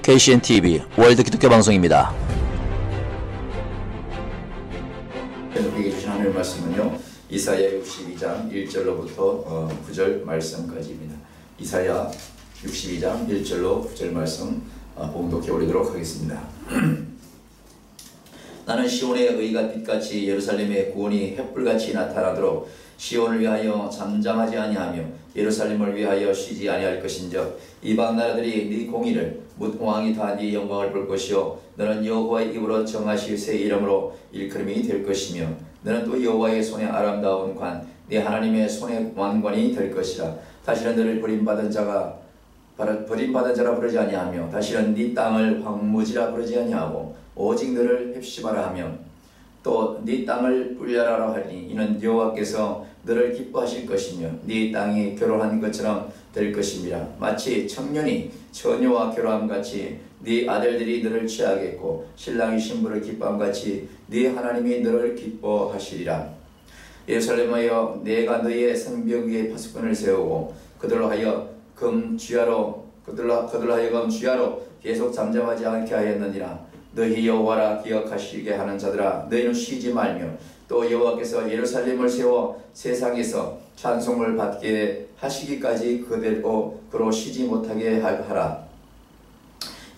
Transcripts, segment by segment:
KCN-TV 월드 기독교 방송입니다. 우리에게 주신 하나님의 말씀은요, 이사야 62장 1절로부터 9절 말씀까지입니다. 이사야 62장 1절로 9절 말씀 봉독해 올리도록 하겠습니다. 나는 시온의 의가 빛같이 예루살렘의 구원이 횃불같이 나타나도록 시온을 위하여 잠잠하지 아니하며 예루살렘을 위하여 쉬지 아니할 것인즉 이방 나라들이 네 공의를 뭇 왕이 다 네 영광을 볼 것이요 너는 여호와의 입으로 정하실 새 이름으로 일컬음이 될 것이며 너는 또 여호와의 손에 아름다운 관 네 하나님의 손의 왕관이 될 것이라. 다시는 너를 버림받은 자라 부르지 아니하며 다시는 네 땅을 황무지라 부르지 아니하고 오직 너를 헵시바라 하며 또 네 땅을 뿔야라라 하니 이는 여호와께서 너를 기뻐하실 것이며 네 땅이 결혼한 것처럼 될 것입니다. 마치 청년이 처녀와 결혼함같이 네 아들들이 너를 취하겠고 신랑이 신부를 기뻐함같이 네 하나님이 너를 기뻐하시리라. 예루살렘하여 내가 너희의 성벽 위에 파수꾼을 세우고 그들로 하여금 주야로 계속 잠잠하지 않게 하였느니라. 너희 여호와라 기억하시게 하는 자들아 너희는 쉬지 말며 또 여호와께서 예루살렘을 세워 세상에서 찬송을 받게 하시기까지 그로 쉬지 못하게 하라.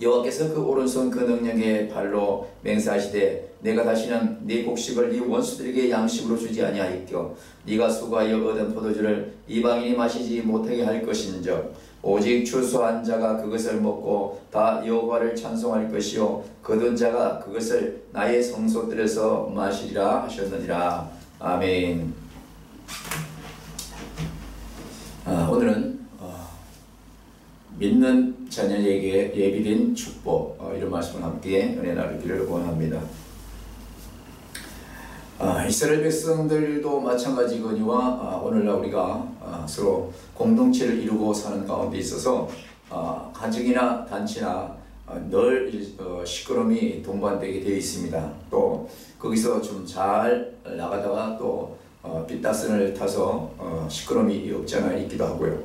여호와께서 그 오른손 그 능력의 발로 맹세하시되 내가 다시는 네 곡식을 네 원수들에게 양식으로 주지 아니하였고 네가 수고하여 얻은 포도주를 이방인이 마시지 못하게 할 것인즉 오직 추수한 자가 그것을 먹고 다 여호와를 찬송할 것이요 거둔 자가 그것을 나의 성소들에서 마시리라 하셨느니라. 아멘. 오늘은 믿는 자녀에게 예비된 축복 이런 말씀을 함께 은혜 나누기를 원합니다. 이스라엘 백성들도 마찬가지거니와 오늘날 우리가 서로 공동체를 이루고 사는 가운데 있어서 가정이나 단체나 늘 시끄러움이 동반되게 되어 있습니다. 또 거기서 좀 잘 나가다가 또 빗다슨을 타서 시끄러움이 없지 않아 있기도 하고요.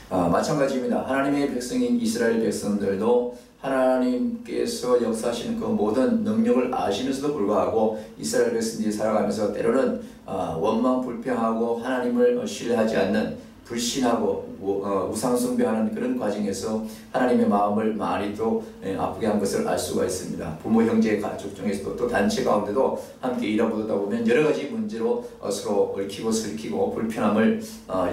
마찬가지입니다. 하나님의 백성인 이스라엘 백성들도 하나님께서 역사하시는 그 모든 능력을 아시면서도 불구하고 이스라엘 백성들이 살아가면서 때로는 원망 불평하고 하나님을 신뢰하지 않는 불신하고 우상숭배하는 그런 과정에서 하나님의 마음을 많이 또 아프게 한 것을 알 수가 있습니다. 부모, 형제, 가족 중에서도 또 단체 가운데도 함께 일하다 보면 여러 가지 문제로 서로 얽히고 설키고 불편함을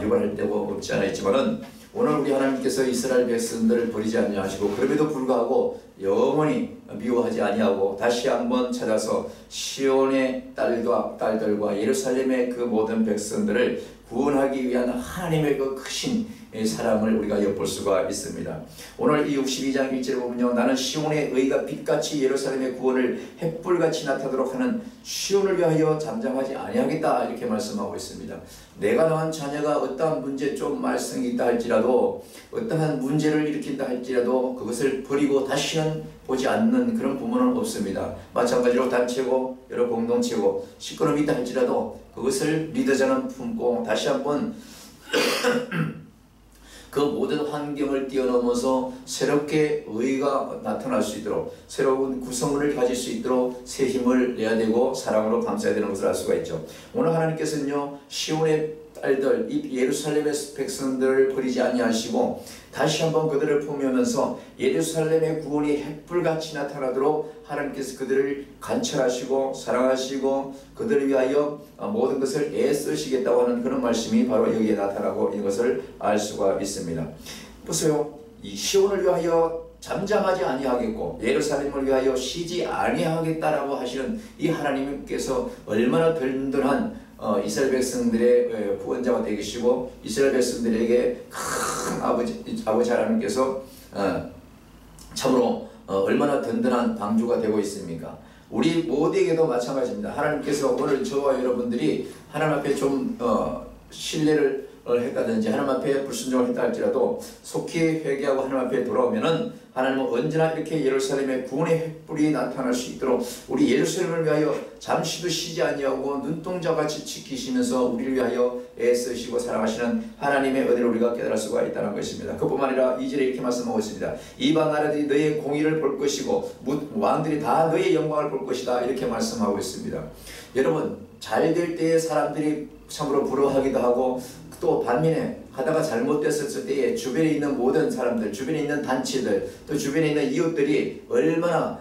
유발할 때가 없지 않아 있지만은 오늘 우리 하나님께서 이스라엘 백성들을 버리지 아니하시고 그럼에도 불구하고 영원히 미워하지 아니하고 다시 한번 찾아서 시온의 딸들과 예루살렘의 그 모든 백성들을 구원하기 위한 하나님의 그 크신 사랑을 우리가 엿볼 수가 있습니다. 오늘 이 62장 1절에 보면요, 나는 시온의 의가 빛같이 예루살렘의 구원을 횃불같이 나타나도록 하는 시온을 위하여 잠잠하지 아니하겠다 이렇게 말씀하고 있습니다. 내가 낳은 자녀가 어떠한 문제 좀 말썽이 있다 할지라도 어떠한 문제를 일으킨다 할지라도 그것을 버리고 다시는 보지 않는 그런 부모는 없습니다. 마찬가지로 단체고 여러 공동체고 시끄러움이 있다 할지라도 그것을 리더자는 품고 다시 한번 그 모든 환경을 뛰어넘어서 새롭게 의가 나타날 수 있도록 새로운 구성원을 가질 수 있도록 새 힘을 내야 되고 사랑으로 감싸야 되는 것을 알 수가 있죠. 오늘 하나님께서는요, 시온의 딸들, 이 예루살렘의 백성들을 버리지 아니하시고 다시 한번 그들을 품으면서 예루살렘의 구원이 횃불같이 나타나도록 하나님께서 그들을 관찰하시고 사랑하시고 그들을 위하여 모든 것을 애쓰시겠다고 하는 그런 말씀이 바로 여기에 나타나고 있는 것을 알 수가 있습니다. 보세요. 이 시온을 위하여 잠잠하지 아니하겠고 예루살렘을 위하여 쉬지 아니하겠다라고 하시는 이 하나님께서 얼마나 든든한 이스라엘 백성들의 구원자가 되시고 이스라엘 백성들에게 큰 아버지 하나님께서 참으로 얼마나 든든한 방주가 되고 있습니까? 우리 모두에게도 마찬가지입니다. 하나님께서 오늘 저와 여러분들이 하나님 앞에 좀 신뢰를 했다든지 하나님 앞에 불순종을 했다 할지라도 속히 회개하고 하나님 앞에 돌아오면은 하나님은 언제나 이렇게 예루살렘에 구원의 횃불이 나타날 수 있도록 우리 예루살렘을 위하여 잠시도 쉬지 아니하고 눈동자같이 지키시면서 우리를 위하여 애쓰시고 사랑하시는 하나님의 은혜를 우리가 깨달을 수가 있다는 것입니다. 그뿐만 아니라 2절에 이렇게 말씀하고 있습니다. 이방 나라들이 너의 공의를 볼 것이고 왕들이 다 너의 영광을 볼 것이다, 이렇게 말씀하고 있습니다. 여러분, 잘 될 때에 사람들이 참으로 부러워하기도 하고, 또 반면에 하다가 잘못됐을 때에 주변에 있는 모든 사람들, 주변에 있는 단체들, 또 주변에 있는 이웃들이 얼마나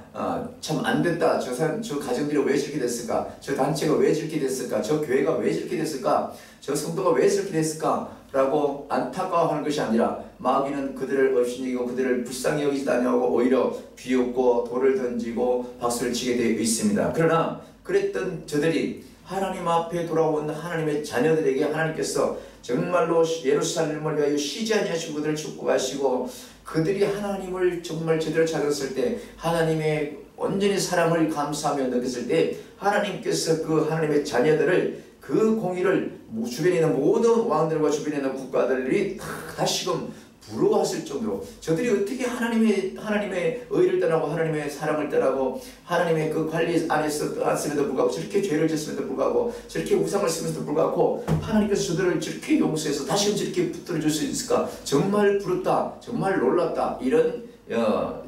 참 안됐다, 저 가정들이 왜 저렇게 됐을까, 저 단체가 왜 저렇게 됐을까, 저 교회가 왜 저렇게 됐을까, 저 성도가 왜 저렇게 됐을까 라고 안타까워하는 것이 아니라 마귀는 그들을 업신여기고 그들을 불쌍히 여기지도 아니하고 오히려 비웃고 돌을 던지고 박수를 치게 되어 있습니다. 그러나 그랬던 저들이 하나님 앞에 돌아온 하나님의 자녀들에게 하나님께서 정말로 예루살렘을 위하여 쉬지 아니하시고 그들을 축복하시고, 그들이 하나님을 정말 제대로 찾았을 때 하나님의 온전히 사랑을 감사하며 느꼈을 때 하나님께서 그 하나님의 자녀들을, 그 공의를 주변에 있는 모든 왕들과 주변에 있는 국가들이 다시금 부러워했을 정도로, 저들이 어떻게 하나님의 의를 떠나고 하나님의 사랑을 떠나고 하나님의 그 관리 안에서 떠났음에도 불구하고 저렇게 죄를 짓음에도 불구하고 저렇게 우상을 쓰면서도 불구하고 하나님께서 저들을 저렇게 용서해서 다시금 저렇게 붙들어 줄 수 있을까, 정말 부럽다, 정말 놀랍다, 이런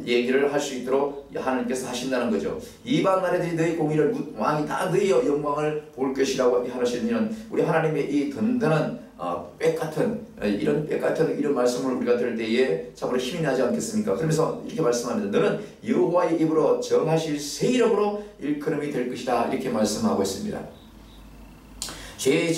얘기를 할 수 있도록 하나님께서 하신다는 거죠. 이방 나라들이 너희 공의를, 왕이 다 너희 영광을 볼 것이라고 하시는 우리 하나님의 이 든든한 빽같은 이런 말씀을 우리가 들을 때에 참으로 힘이 나지 않겠습니까? 그러면서 이렇게 말씀합니다. 너는 여호와의 입으로 정하실 새 이름으로 일컬음이 될 것이다, 이렇게 말씀하고 있습니다. 죄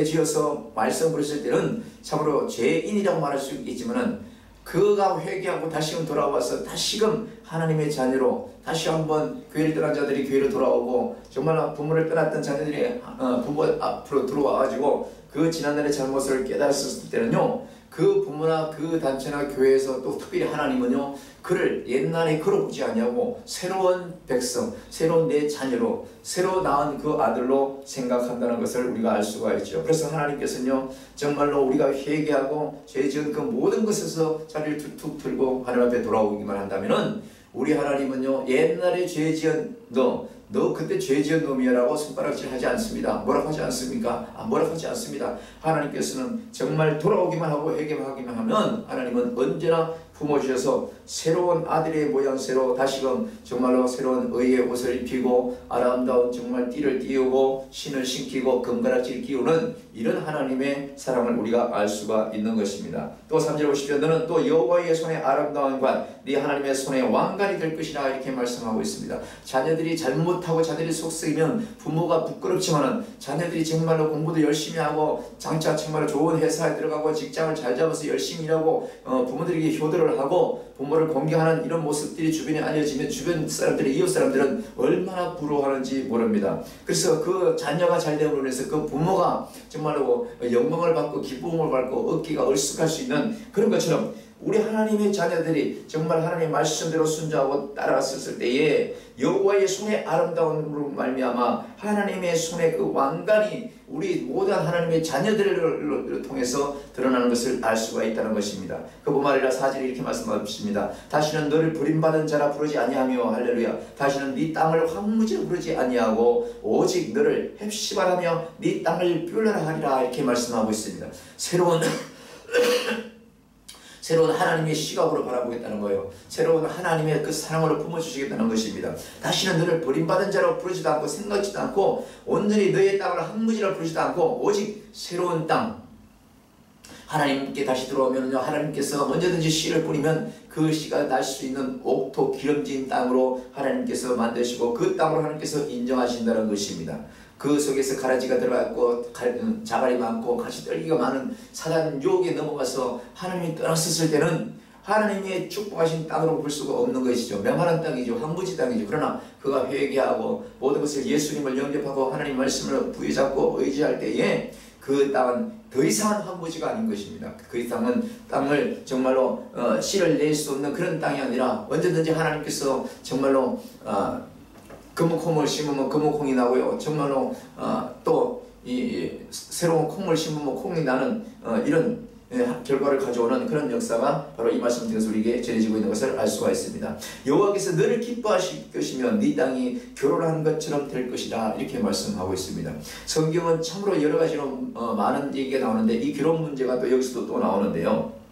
지어서 말씀 부르실 때는 참으로 죄인이라고 말할 수 있지만은, 그가 회개하고 다시금 돌아와서 다시금 하나님의 자녀로 다시 한번 교회를 떠난 자들이 교회로 돌아오고, 정말 부모를 떠났던 자녀들이 부모 앞으로 들어와가지고 그 지난날의 잘못을 깨달았을 때는요, 그 부모나 그 단체나 교회에서 또 특별히 하나님은요, 그를 옛날에 그러지 아니하고 새로운 백성, 새로운 내 자녀로, 새로 낳은 그 아들로 생각한다는 것을 우리가 알 수가 있죠. 그래서 하나님께서는요, 정말로 우리가 회개하고 죄 지은 그 모든 것에서 자리를 툭툭 들고 하나님 앞에 돌아오기만 한다면은, 우리 하나님은요, 옛날에 죄 지은 너 그때 죄 지은 놈이야라고 손가락질 하지 않습니다. 뭐라고 하지 않습니까? 뭐라고 하지 않습니다. 하나님께서는 정말 돌아오기만 하고 회개하기만 하면 하나님은 언제나 품어주셔서 새로운 아들의 모양새로 다시금 정말로 새로운 의의 옷을 입히고 아름다운 정말 띠를 띄우고 신을 신기고 금가락지를 끼우는 이런 하나님의 사랑을 우리가 알 수가 있는 것입니다. 또 3절 보십시오. 너는 또 여호와의 손에 아름다운 관, 네 하나님의 손에 왕관이 될 것이라, 이렇게 말씀하고 있습니다. 자녀들이 잘못하고 자녀들이 속썩이면 부모가 부끄럽지만은, 자녀들이 정말로 공부도 열심히 하고 장차 정말 좋은 회사에 들어가고 직장을 잘 잡아서 열심히 일하고 부모들에게 효도를 하고 부모를 공경하는 이런 모습들이 주변에 알려지면 주변 사람들이, 이웃 사람들은 얼마나 부러워하는지 모릅니다. 그래서 그 자녀가 잘 되므로 해서 그 부모가 정말로 영광을 받고 기쁨을 받고 어깨가 얼쑥할 수 있는 그런 것처럼, 우리 하나님의 자녀들이 정말 하나님의 말씀대로 순종하고 따라갔을 때에 여호와의 손의 아름다움으로 말미암아 하나님의 손의 그 왕관이 우리 모든 하나님의 자녀들을 통해서 드러나는 것을 알 수가 있다는 것입니다. 그뿐만 아니라 4절에 이렇게 말씀하십니다. 다시는 너를 버림받은 자라 부르지 아니하며, 할렐루야, 다시는 네 땅을 황무지로 부르지 아니하고 오직 너를 헵시바라며 네 땅을 뷰려라 하리라, 이렇게 말씀하고 있습니다. 새로운 하나님의 시각으로 바라보겠다는 거예요. 새로운 하나님의 그 사랑으로 품어주시겠다는 것입니다. 다시는 너를 버림받은 자로 부르지도 않고 생각지도 않고 온전히 너의 땅을 황무지로 부르지도 않고 오직 새로운 땅, 하나님께 다시 들어오면요, 하나님께서 언제든지 씨를 뿌리면 그 씨가 날 수 있는 옥토 기름진 땅으로 하나님께서 만드시고 그 땅으로 하나님께서 인정하신다는 것입니다. 그 속에서 가라지가 들어갔고 자갈이 많고 가시떨기가 많은 사단 유혹에 넘어가서 하나님이 떠났었을 때는 하나님의 축복하신 땅으로 볼 수가 없는 것이죠. 메마른 땅이죠. 황무지 땅이죠. 그러나 그가 회개하고 모든 것을 예수님을 영접하고 하나님 말씀을 부여잡고 의지할 때에 그 땅은 더 이상은 황무지가 아닌 것입니다. 그 땅은 땅을 정말로 씨를 낼 수 없는 그런 땅이 아니라 언제든지 하나님께서 정말로 금은콩을 심으면 금은콩이 나고요. 정말로 또 이 새로운 콩을 심으면 콩이 나는 이런 결과를 가져오는 그런 역사가 바로 이 말씀 통해서 우리에게 전해지고 있는 것을 알 수가 있습니다. 여호와께서 너를 기뻐하실 것이며 네 땅이 결혼한 것처럼 될 것이다, 이렇게 말씀하고 있습니다. 성경은 참으로 여러 가지로 많은 얘기가 나오는데 이 결혼 문제가 또 여기서도 또 나오는데요.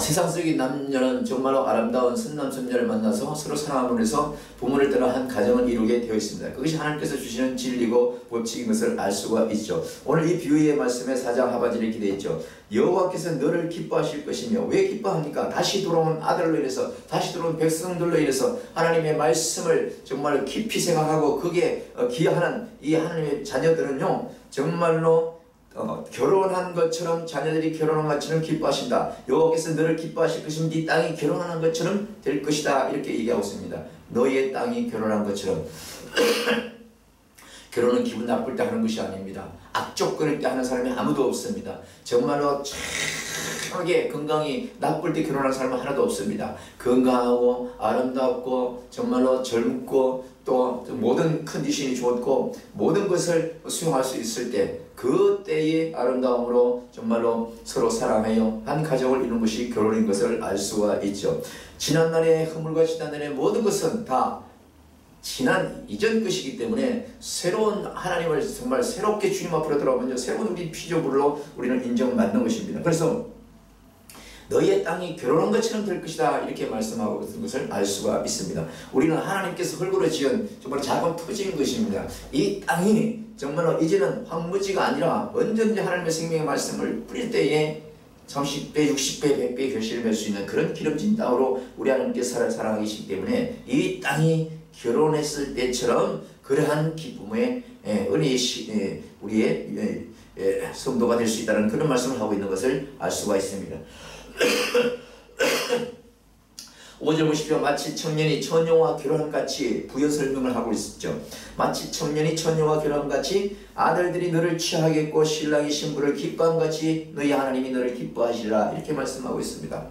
세상 속의 남녀는 정말로 아름다운 선남선녀를 만나서 서로 사랑함으로 해서 부모를 따라 한 가정을 이루게 되어 있습니다. 그것이 하나님께서 주시는 진리고 법칙인 것을 알 수가 있죠. 오늘 이 비유의 말씀에 4장 하반절에 이렇게 되어 있죠. 여호와께서 너를 기뻐하실 것이며, 왜 기뻐합니까? 다시 돌아온 아들로 인해서, 다시 들어온 백성들로 인해서 하나님의 말씀을 정말 깊이 생각하고 그게 기하는 이 하나님의 자녀들은요, 정말로 결혼한 것처럼, 자녀들이 결혼한 것처럼 기뻐하신다. 여호와께서 너를 기뻐하실 것이면 네 땅이 결혼한 것처럼 될 것이다, 이렇게 얘기하고 있습니다. 너의 땅이 결혼한 것처럼. 결혼은 기분 나쁠 때 하는 것이 아닙니다. 악조건일 때 하는 사람이 아무도 없습니다. 정말로 착하게 건강이 나쁠 때 결혼하는 사람은 하나도 없습니다. 건강하고 아름답고 정말로 젊고 또 모든 컨디션이 좋고 모든 것을 수용할 수 있을 때, 그때의 아름다움으로 정말로 서로 사랑하여 한 가정을 이루는 것이 결혼인 것을 알 수가 있죠. 지난날의 허물과 지난날의 모든 것은 다 지난 이전 것이기 때문에 새로운 하나님을 정말 새롭게 주님 앞으로 돌아오면 새로운 우리 피조물로 우리는 인정받는 것입니다. 그래서 너희의 땅이 결혼한 것처럼 될 것이다, 이렇게 말씀하고 있는 것을 알 수가 있습니다. 우리는 하나님께서 흙으로 지은 정말 작은 토지인 것입니다. 이 땅이 정말로 이제는 황무지가 아니라 언제든지 하나님의 생명의 말씀을 뿌릴 때에 30배, 60배, 100배 결실을 맺을 수 있는 그런 기름진 땅으로 우리 하나님께서 사랑하고 계시기 때문에 이 땅이 결혼했을 때처럼 그러한 기쁨의 은혜의 우리의 성도가 될 수 있다는 그런 말씀을 하고 있는 것을 알 수가 있습니다. 5절 보십시오. 마치 청년이 처녀와 결혼함같이 부연 설명을 하고 있었죠. 마치 청년이 처녀와 결혼함같이 아들들이 너를 취하겠고 신랑이 신부를 기뻐함같이 너희 하나님이 너를 기뻐하시리라, 이렇게 말씀하고 있습니다.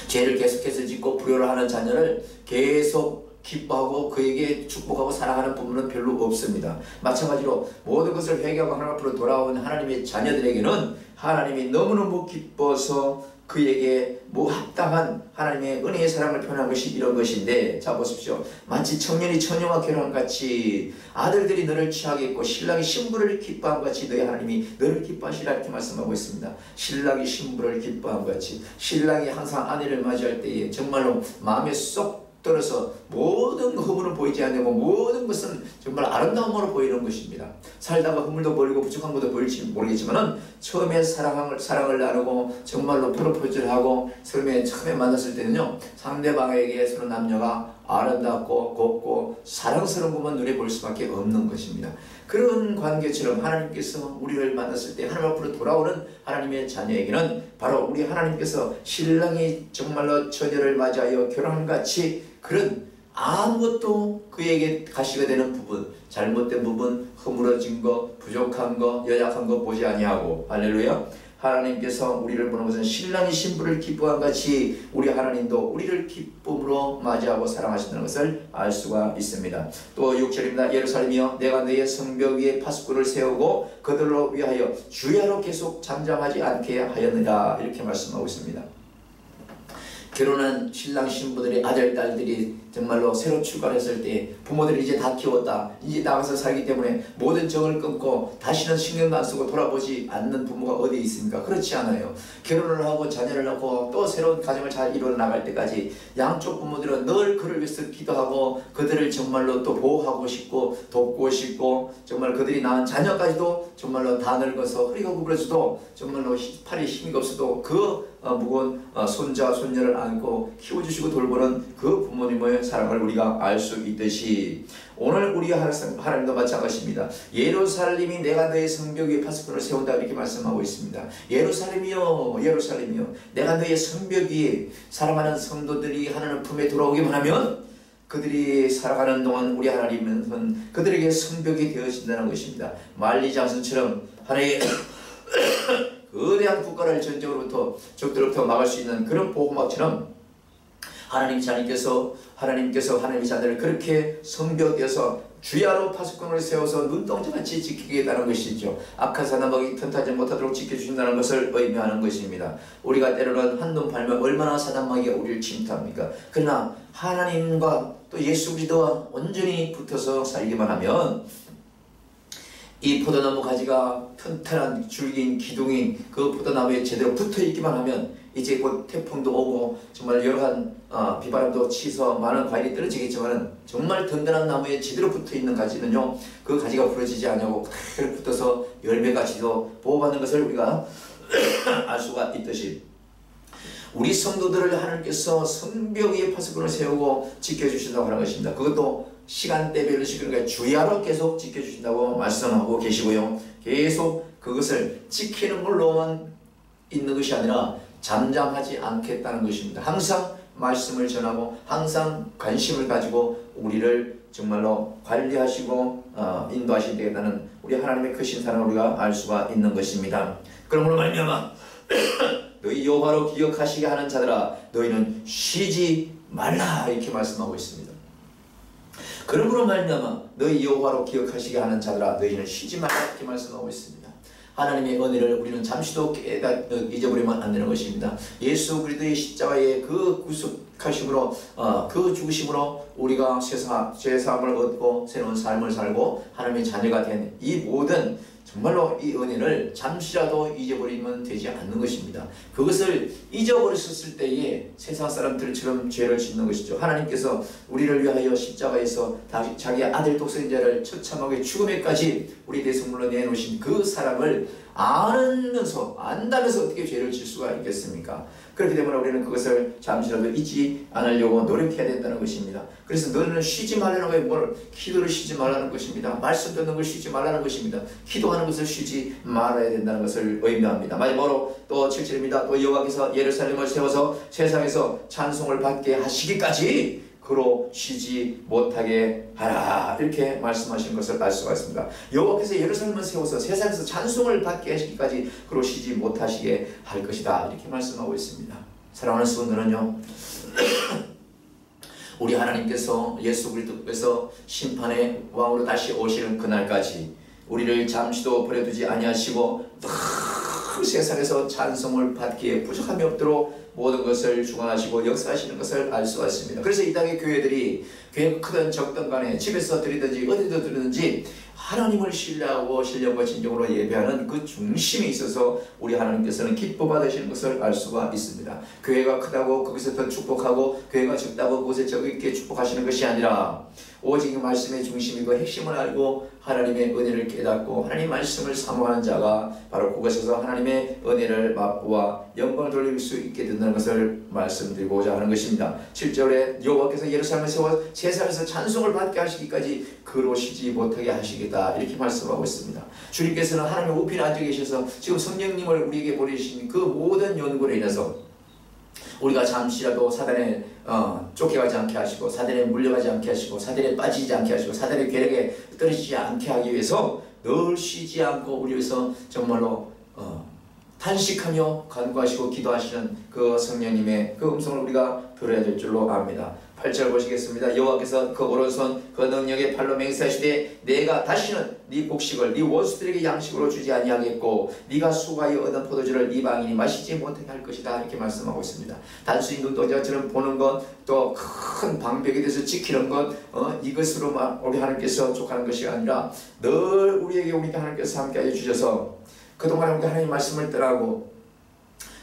죄를 계속해서 짓고 불효를 하는 자녀를 계속 기뻐하고 그에게 축복하고 사랑하는 부분은 별로 없습니다. 마찬가지로 모든 것을 회개하고 하나님 앞으로 돌아온 하나님의 자녀들에게는 하나님이 너무너무 기뻐서 그에게 합당한 하나님의 은혜의 사랑을 표현한 것이 이런 것인데, 자 보십시오. 마치 청년이 처녀와 결혼함같이 아들들이 너를 취하겠고 신랑이 신부를 기뻐함같이 너희 하나님이 너를 기뻐하시라, 이렇게 말씀하고 있습니다. 신랑이 신부를 기뻐함같이, 신랑이 항상 아내를 맞이할 때에 정말로 마음에 쏙 들어서 모든 허물은 보이지 않고 모든 것은 정말 아름다움으로 보이는 것입니다. 살다가 허물도 보이고 부족한 것도 보일지 모르겠지만 처음에 사랑을 나누고 정말로 프로포즈를 하고 처음에 만났을 때는요, 상대방에게 서로 남녀가 아름답고 곱고 사랑스러운 것만 눈에 볼 수밖에 없는 것입니다. 그런 관계처럼 하나님께서 우리를 만났을 때 하나님 앞으로 돌아오는 하나님의 자녀에게는 바로 우리 하나님께서 신랑이 정말로 처녀를 맞이하여 결혼함같이 그런 아무것도 그에게 가시가 되는 부분, 잘못된 부분, 허물어진 거, 부족한 거, 연약한 거 보지 아니하고, 할렐루야, 하나님께서 우리를 보는 것은 신랑이 신부를 기뻐한 같이 우리 하나님도 우리를 기쁨으로 맞이하고 사랑하신다는 것을 알 수가 있습니다. 또 6절입니다. 예루살렘이여 내가 너의 성벽 위에 파수꾼을 세우고 그들로 위하여 주야로 계속 잠잠하지 않게 하였느라, 이렇게 말씀하고 있습니다. 결혼한 신랑 신부들의 아들 딸들이 정말로 새로 출가했을 때 부모들이 이제 다 키웠다, 이제 나가서 살기 때문에 모든 정을 끊고 다시는 신경도 안 쓰고 돌아보지 않는 부모가 어디 있습니까? 그렇지 않아요. 결혼을 하고 자녀를 낳고 또 새로운 가정을 잘 이루어 나갈 때까지 양쪽 부모들은 늘 그를 위해서 기도하고 그들을 정말로 또 보호하고 싶고 돕고 싶고, 정말 그들이 낳은 자녀까지도 정말로 다 늙어서 허리가 구부러져도 정말로 팔이 힘이 없어도 그 무거운 손자 손녀를 안고 키워주시고 돌보는 그 부모님의 사랑을 우리가 알 수 있듯이 오늘 우리 하나님도 마찬가지입니다. 예루살렘이 내가 너의 성벽 위에 파수꾼을 세운다, 이렇게 말씀하고 있습니다. 예루살렘이여 예루살렘이여 내가 너의 성벽 위에 사랑하는 성도들이 하나님 품에 돌아오기만 하면 그들이 살아가는 동안 우리 하나님은 그들에게 성벽이 되어진다는 것입니다. 만리 장성처럼 하나님의 거대한 국가를 전쟁으로부터 적들로부터 막을 수 있는 그런 보호막처럼 하나님의 자녀를 그렇게 성벽에서 주야로 파수꾼을 세워서 눈동자같이 지키겠다는 것이죠. 악한 사나먹이 틈타지 못하도록 지켜주신다는 것을 의미하는 것입니다. 우리가 때로는 한눈 팔면 얼마나 사단마귀가 우리를 침투합니까? 그러나 하나님과 또 예수 그리스도와 온전히 붙어서 살기만 하면 이 포도나무 가지가 튼튼한 줄기인 기둥인 그 포도나무에 제대로 붙어있기만 하면 이제 곧 태풍도 오고 정말 여러한 비바람도 치서 많은 과일이 떨어지겠지만 정말 든든한 나무에 제대로 붙어있는 가지는요, 그 가지가 부러지지 않냐고 그대로 붙어서 열매가지도 보호받는 것을 우리가 알 수가 있듯이, 우리 성도들을 하나님께서 성벽 위에 파수꾼을 세우고 지켜주신다고 하는 것입니다. 그것도 시간대별로 그러니까 주야로 계속 지켜주신다고 말씀하고 계시고요. 계속 그것을 지키는 걸로만 있는 것이 아니라 잠잠하지 않겠다는 것입니다. 항상 말씀을 전하고 항상 관심을 가지고 우리를 정말로 관리하시고 인도하시게 되겠다는 우리 하나님의 크신 사랑을 우리가 알 수가 있는 것입니다. 그러므로 말미암아 너희 여호와로 기억하시게 하는 자들아 너희는 쉬지 말라 이렇게 말씀하고 있습니다. 그러므로 말미암아 너희 여호와로 기억하시게 하는 자들아 너희는 쉬지 말라 이렇게 말씀하고 있습니다. 하나님의 은혜를 우리는 잠시도 잊어버리면 안 되는 것입니다. 예수 그리스도의 십자가의 그 구속하심으로 그 죽으심으로 우리가 죄사함을 얻고 새로운 삶을 살고 하나님의 자녀가 된 이 모든 정말로 이 은혜를 잠시라도 잊어버리면 되지 않는 것입니다. 그것을 잊어버렸을 때에 세상 사람들처럼 죄를 짓는 것이죠. 하나님께서 우리를 위하여 십자가에서 자기 아들 독생자를 처참하게 죽음에까지 우리 대성물로 내놓으신 그 사랑을 안다면서 어떻게 죄를 질 수가 있겠습니까? 그렇기 때문에 우리는 그것을 잠시라도 잊지 않으려고 노력해야 된다는 것입니다. 그래서 너는 쉬지 말라는 거예요. 뭘 기도를 쉬지 말라는 것입니다. 말씀 듣는 걸 쉬지 말라는 것입니다. 기도하는 것을 쉬지 말아야 된다는 것을 의미합니다. 마지막으로 또 7절입니다. 또 여호와께서 예루살렘을 세워서 세상에서 찬송을 받게 하시기까지 그로 쉬지 못하게 하라 이렇게 말씀하신 것을 알 수가 있습니다. 여호와께서 예루살렘을 세워서 세상에서 찬송을 받게 하시기까지 그로 쉬지 못하시게 할 것이다 이렇게 말씀하고 있습니다. 사랑하는 성도는요, 우리 하나님께서 예수 그리스도께서 심판의 왕으로 다시 오시는 그날까지 우리를 잠시도 버려두지 아니하시고 늘 세상에서 찬송을 받기에 부족함이 없도록 모든 것을 주관하시고 역사하시는 것을 알 수가 있습니다. 그래서 이 땅의 교회들이 교회가 크든 적든 간에 집에서 드리든지 어디서 드리든지 하나님을 신뢰하고 신령과 진정으로 예배하는 그 중심에 있어서 우리 하나님께서는 기뻐 받으시는 것을 알 수가 있습니다. 교회가 크다고 거기서 더 축복하고 교회가 적다고 그곳에 적게 축복하시는 것이 아니라 오직 그 말씀의 중심이고 핵심을 알고 하나님의 은혜를 깨닫고 하나님 말씀을 사모하는 자가 바로 그곳에서 하나님의 은혜를 맛보아 영광을 돌릴 수 있게 된다는 것을 말씀드리고자 하는 것입니다. 7절에 여호와께서 예루살렘을 세워 세상에서 찬송을 받게 하시기까지 그로 쉬지 못하게 하시겠다 이렇게 말씀하고 있습니다. 주님께서는 하나님의 우편에 앉아 계셔서 지금 성령님을 우리에게 보내신 그 모든 연구로 인해서 우리가 잠시라도 사단에 쫓겨가지 않게 하시고 사단에 물려가지 않게 하시고 사단에 빠지지 않게 하시고 사단의 괴력에 떨어지지 않게 하기 위해서 늘 쉬지 않고 우리 위해서 정말로 탄식하며 간구하시고 기도하시는 그 성령님의 그 음성을 우리가 들어야 될 줄로 압니다. 8절 보시겠습니다. 여호와께서 그 오른손 그 능력의 팔로 맹세하시되 내가 다시는 네 곡식을 네 원수들에게 양식으로 주지 아니하겠고 네가 수고하여 얻은 포도주를 이방인이 마시지 못하게 할 것이다 이렇게 말씀하고 있습니다. 단순히 눈동자처럼 보는 것 또 큰 방벽에 대해서 지키는 것 이것으로만 우리 하나님께서 족하는 것이 아니라 늘 우리에게 하나님께서 함께하여 주셔서 그동안 우리 하나님 말씀을 떠나고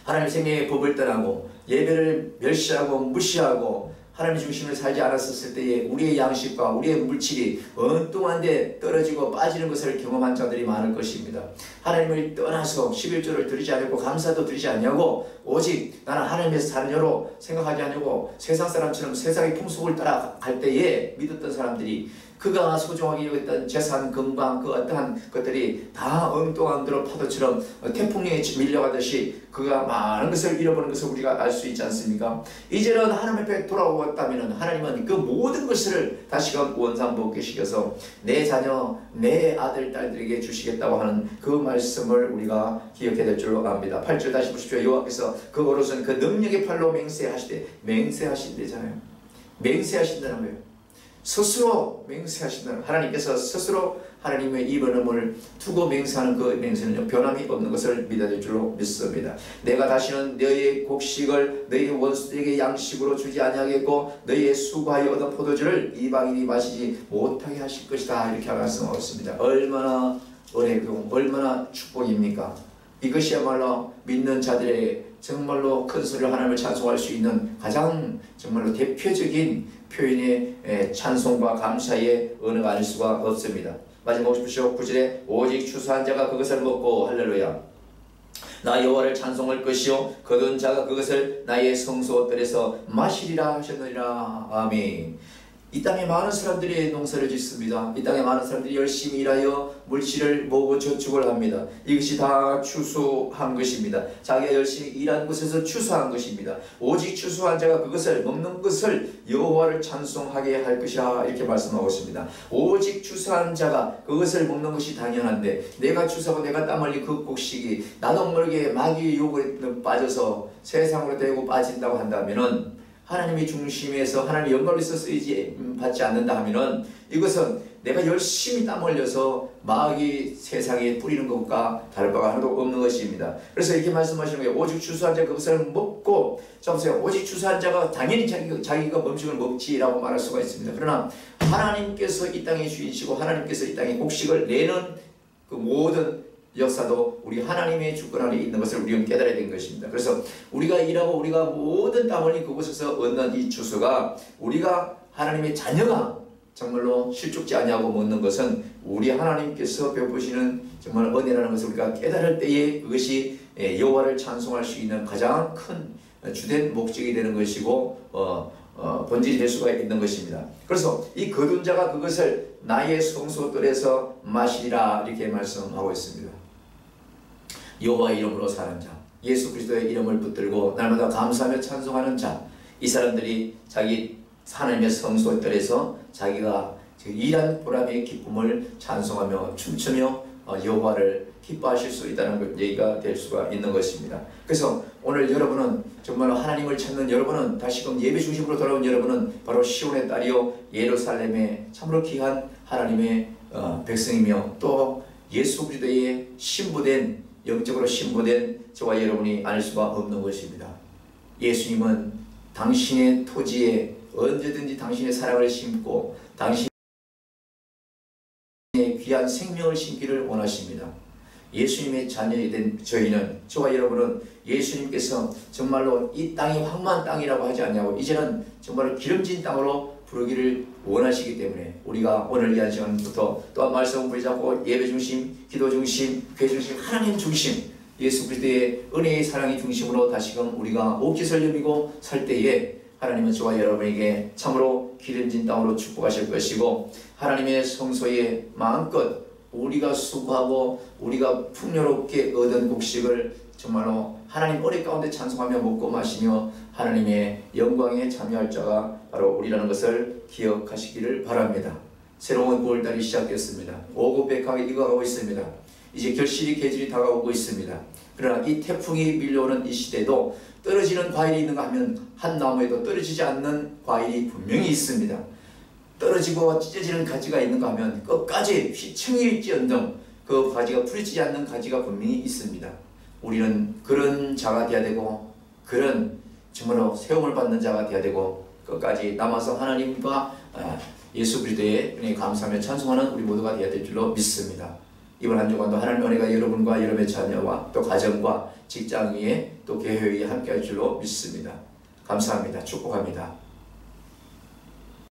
하나님 생명의 법을 떠나고 예배를 멸시하고 무시하고 하나님 중심을 살지 않았었을 때에 우리의 양식과 우리의 물질이 엉뚱한데 떨어지고 빠지는 것을 경험한 자들이 많을 것입니다. 하나님을 떠나서 11조를 드리지 않고 감사도 드리지 않냐고 오직 나는 하나님에서 사는 여로 생각하지 않냐고 세상 사람처럼 세상의 풍속을 따라갈 때에 믿었던 사람들이 그가 소중하게 여겼던 재산, 건강, 그 어떠한 것들이 다 엉뚱한 대로 파도처럼 태풍에 밀려가듯이 그가 많은 것을 잃어버린 것을 우리가 알 수 있지 않습니까? 이제는 하나님 앞에 돌아왔다면 하나님은 그 모든 것을 다시금 원상복귀시켜서 내 자녀, 내 아들, 딸들에게 주시겠다고 하는 그 말씀을 우리가 기억해야 될 줄로 압니다. 8절 다시 보십시오. 여호와께서 그 오른손 그 능력의 팔로 맹세하시되 맹세하신대잖아요. 맹세하신다는 거예요. 스스로 맹세하시는 하나님께서 스스로 하나님의 이름을 두고 맹세하는 그 맹세는 변함이 없는 것을 믿어야 될 줄로 믿습니다. 내가 다시는 너희의 곡식을 너희 원수에게 양식으로 주지 아니하겠고 너희의 수고하여 얻은 포도주를 이방인이 마시지 못하게 하실 것이다. 이렇게 말씀하고 있습니다. 얼마나 은혜고 얼마나 축복입니까? 이것이야말로 믿는 자들의 정말로 큰 소리로 하나님을 찬송할 수 있는 가장 정말로 대표적인 표현의 찬송과 감사의 언어가 아닐 수가 없습니다. 마지막 보십시오. 9절에 오직 추수한 자가 그것을 먹고 할렐루야 나 여호와를 찬송할 것이요 거둔 자가 그것을 나의 성소들에서 마시리라 하셨느니라. 아멘. 이 땅에 많은 사람들이 농사를 짓습니다. 이 땅에 많은 사람들이 열심히 일하여 물질을 모으고 저축을 합니다. 이것이 다 추수한 것입니다. 자기가 열심히 일한 것에서 추수한 것입니다. 오직 추수한 자가 그것을 먹는 것을 여호와를 찬송하게 할 것이라 이렇게 말씀하고 있습니다. 오직 추수한 자가 그것을 먹는 것이 당연한데 내가 추수하고 내가 땀 흘린 그 곡식이 나도 모르게 마귀의 유혹에 빠져서 세상으로 되고 빠진다고 한다면은 하나님의 중심에서 하나님의 영광을 위해서 쓰이지 받지 않는다 하면은 이것은 내가 열심히 땀 흘려서 마귀 세상에 뿌리는 것과 다를 바가 하나도 없는 것입니다. 그래서 이렇게 말씀하시는 거예요. 오직 추수한 자가 그것을 먹고 보세요. 오직 추수한 자가 당연히 자기가 음식을 먹지라고 말할 수가 있습니다. 그러나 하나님께서 이 땅의 주인이시고 하나님께서 이 땅에 곡식을 내는 그 모든 역사도 우리 하나님의 주권 안에 있는 것을 우리는 깨달아야 되는 것입니다. 그래서 우리가 일하고 우리가 모든 땀 흘린 그곳에서 얻는 이 주수가 우리가 하나님의 자녀가 정말로 실족지 아니하고 먹는 것은 우리 하나님께서 베푸시는 정말 은혜라는 것을 우리가 깨달을 때에 그것이 여호와를 찬송할 수 있는 가장 큰 주된 목적이 되는 것이고 본질이 될 수가 있는 것입니다. 그래서 이 거둔 자가 그것을 나의 성소들에서 마시리라 이렇게 말씀하고 있습니다. 여호와의 이름으로 사는 자, 예수 그리스도의 이름을 붙들고 날마다 감사하며 찬송하는 자, 이 사람들이 자기 하나님의 성소들에서 자기가 일한 보람의 기쁨을 찬송하며 춤추며 여호와를 기뻐하실 수 있다는 얘기가 될 수가 있는 것입니다. 그래서 오늘 여러분은 정말 하나님을 찾는 여러분은 다시금 예배 중심으로 돌아온 여러분은 바로 시온의 딸이요 예루살렘의 참으로 귀한 하나님의 백성이며 또 예수 그리스도의 신부된 영적으로 신부된 저와 여러분이 아닐 수가 없는 것입니다. 예수님은 당신의 토지에 언제든지 당신의 사랑을 심고 당신의 귀한 생명을 심기를 원하십니다. 예수님의 자녀이 된 저희는, 저와 여러분은 예수님께서 정말로 이 땅이 황무한 땅이라고 하지 않냐고 이제는 정말로 기름진 땅으로 부르기를 원하시기 때문에 우리가 오늘 이 시간부터 또한 말씀을 붙잡고 예배 중심, 기도 중심, 교회 중심, 하나님 중심, 예수 그리스도의 은혜의 사랑의 중심으로 다시금 우리가 옷깃을 여미고 살 때에 하나님은 저와 여러분에게 참으로 기름진 땅으로 축복하실 것이고 하나님의 성소에 마음껏 우리가 수고하고 우리가 풍요롭게 얻은 곡식을 정말로 하나님 은혜 가운데 찬송하며 먹고 마시며 하나님의 영광에 참여할 자가 바로 우리라는 것을 기억하시기를 바랍니다. 새로운 9월달이 시작됐습니다. 오고백하게 익어가고 있습니다. 이제 결실이 계절이 다가오고 있습니다. 그러나 이 태풍이 밀려오는 이 시대에도 떨어지는 과일이 있는가 하면 한 나무에도 떨어지지 않는 과일이 분명히 있습니다. 떨어지고 찢어지는 가지가 있는가 하면 끝까지 휘청일지언정 그 가지가 풀리지 않는 가지가 분명히 있습니다. 우리는 그런 자가 되어야 되고 그런 정말로 세움을 받는 자가 되어야 되고 끝까지 남아서 하나님과 예수 그리스도의 은혜에 감사하며 찬송하는 우리 모두가 되어야 될 줄로 믿습니다. 이번 한 주간도 하나님의 은혜가 여러분과 여러분의 자녀와 또 가정과 직장 위에 또 교회 위에 함께 할 줄로 믿습니다. 감사합니다. 축복합니다.